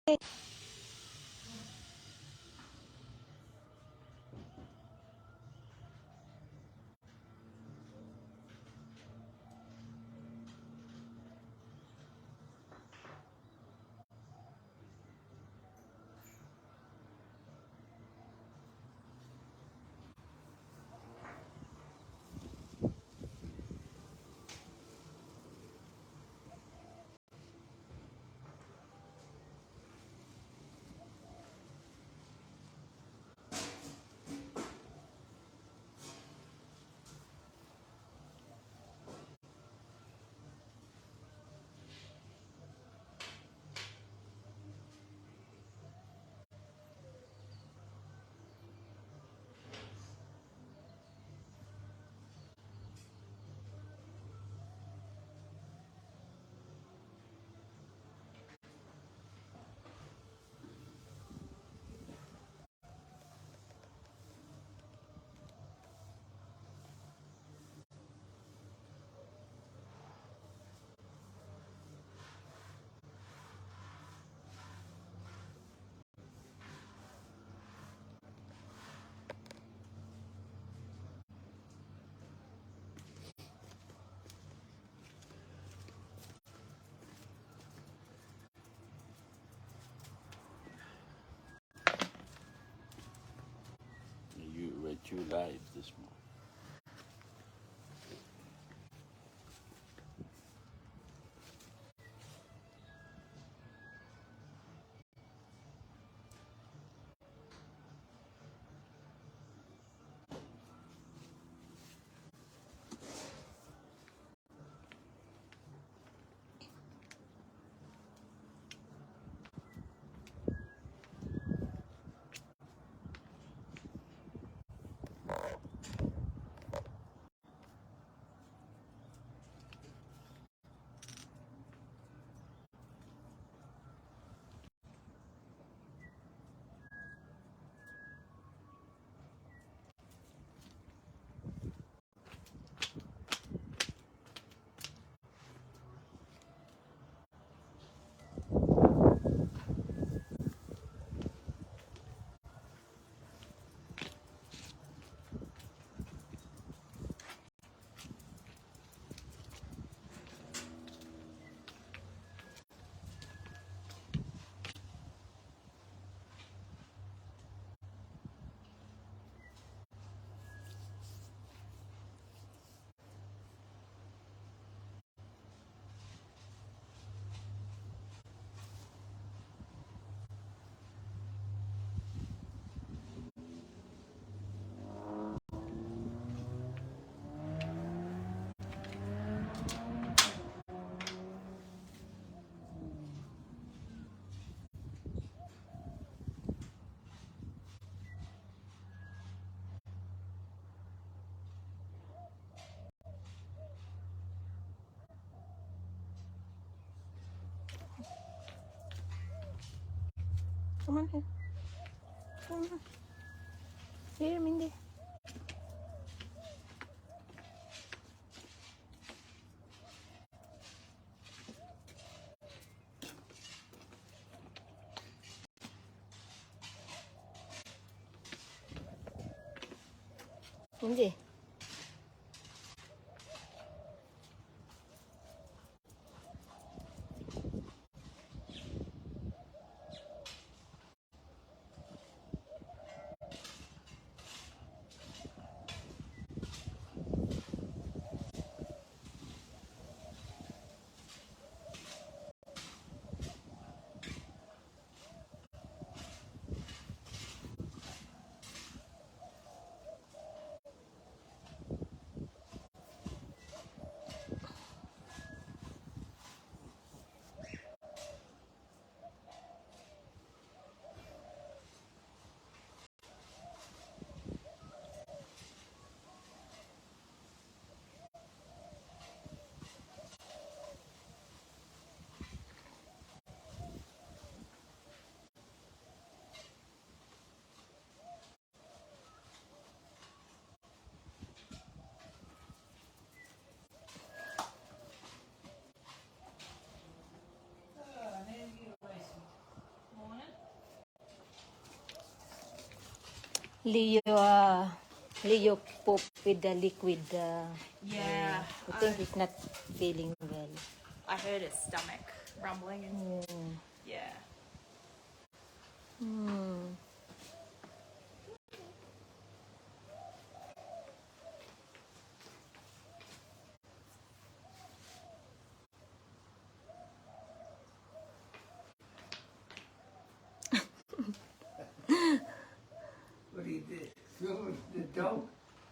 You read 2 live this morning. Come on here. Come on. Here, Mindy. Mindy. Leo poop with the liquid. Yeah. I think he's not feeling well. I heard his stomach rumbling. And, yeah. What do you do? Film the dog?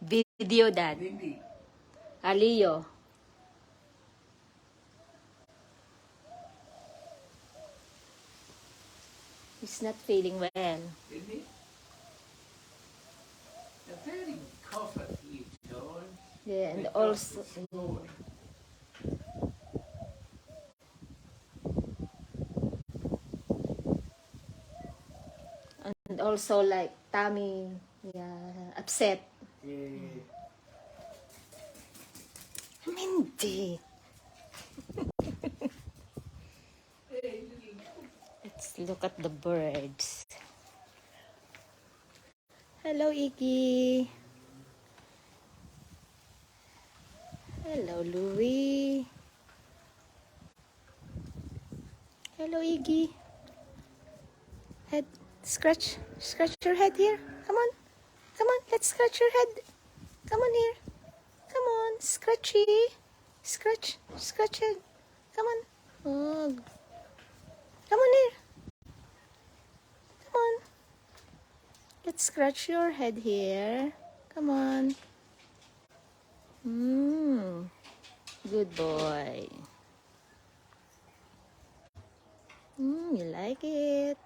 Video that. Mindy. Leo. He's not feeling well. Isn't he? I've heard him cough a few times. Yeah, and The also doctor this morning. like tummy, yeah, upset. Yeah. Mindy. Let's look at the birds. Hello, Iggy. Hello, Louie. Hello, Iggy. Head, scratch your head here. Come on, let's scratch your head. Come on here. Come on, scratchy. Scratch head. Come on. Oh. Come on here. Come on. Let's scratch your head here. Come on. Good boy. You like it?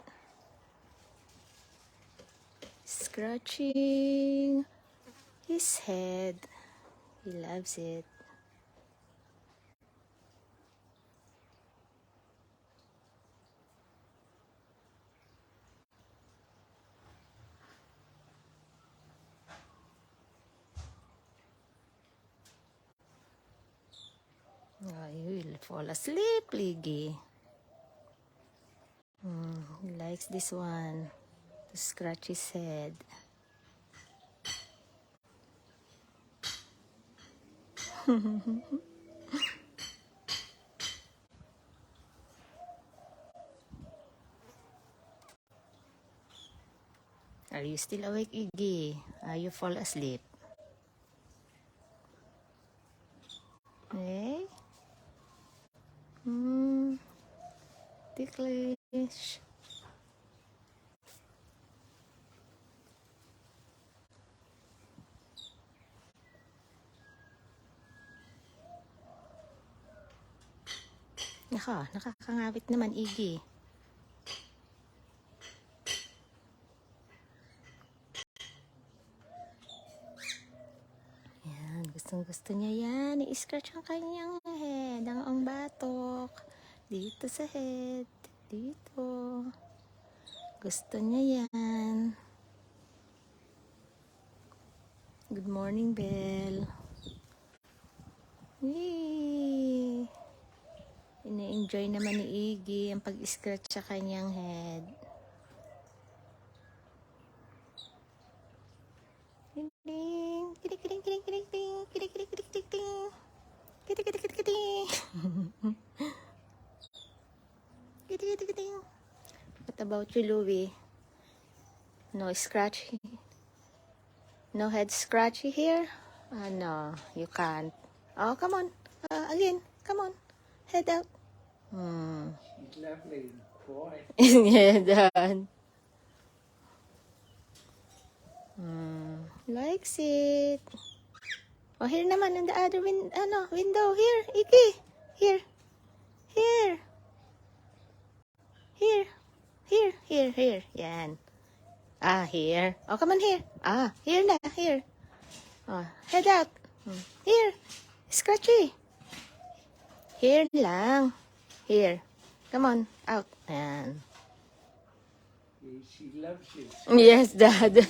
Scratching his head. He loves it. Oh, you will fall asleep, Liggy. He likes this one. To scratch his head. Are you still awake, Iggy? Are you fall asleep? Eh? Ticklish. Nakakangawit naman, Iggy. Yan, gustong-gusto niya yan. I-scratch ang kanyang head, ang batok. Dito sa head. Dito. Gusto niya yan. Good morning, Belle. Yay! Ina-enjoy naman ni Iggy ang pag-scratch sa kanyang head. Kiling, kiling, kiling, kiling, kiling, kiling, kiling, kiling, kiling, kiling, kiling. Kiling, kiling, kiling, kiling. Kiling, kiling, kiling. What about you, Louie? No scratchy? No head scratchy here? No, you can't. Oh, come on. Again, come on. Head out. She's lovely and quiet. Yeah, done. Likes it. Oh, here naman in the other window. Here, Iggy. Here. Here. Here. Here. Here. Here. Yan. Here. Oh, come on here. Here na. Here. Oh, head out. Here. Scratchy. Here lang. Here. Come on. Out. Yan. Yeah, she loves it. Yes, Dad. It's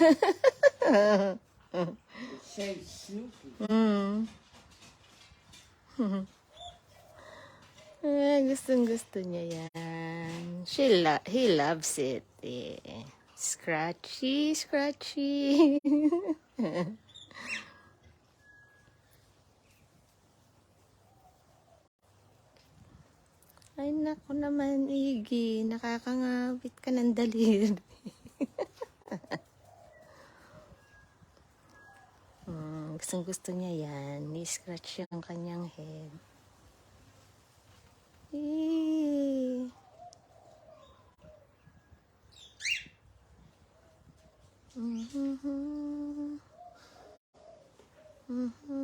so silky. Gustong-gusto niya yan. He loves it. Yeah. Scratchy, scratchy. Ay, naku naman, Iggy. Nakakangabit ka ng daliri. Gustong gusto niya yan. Ni-scratch yung kanyang head.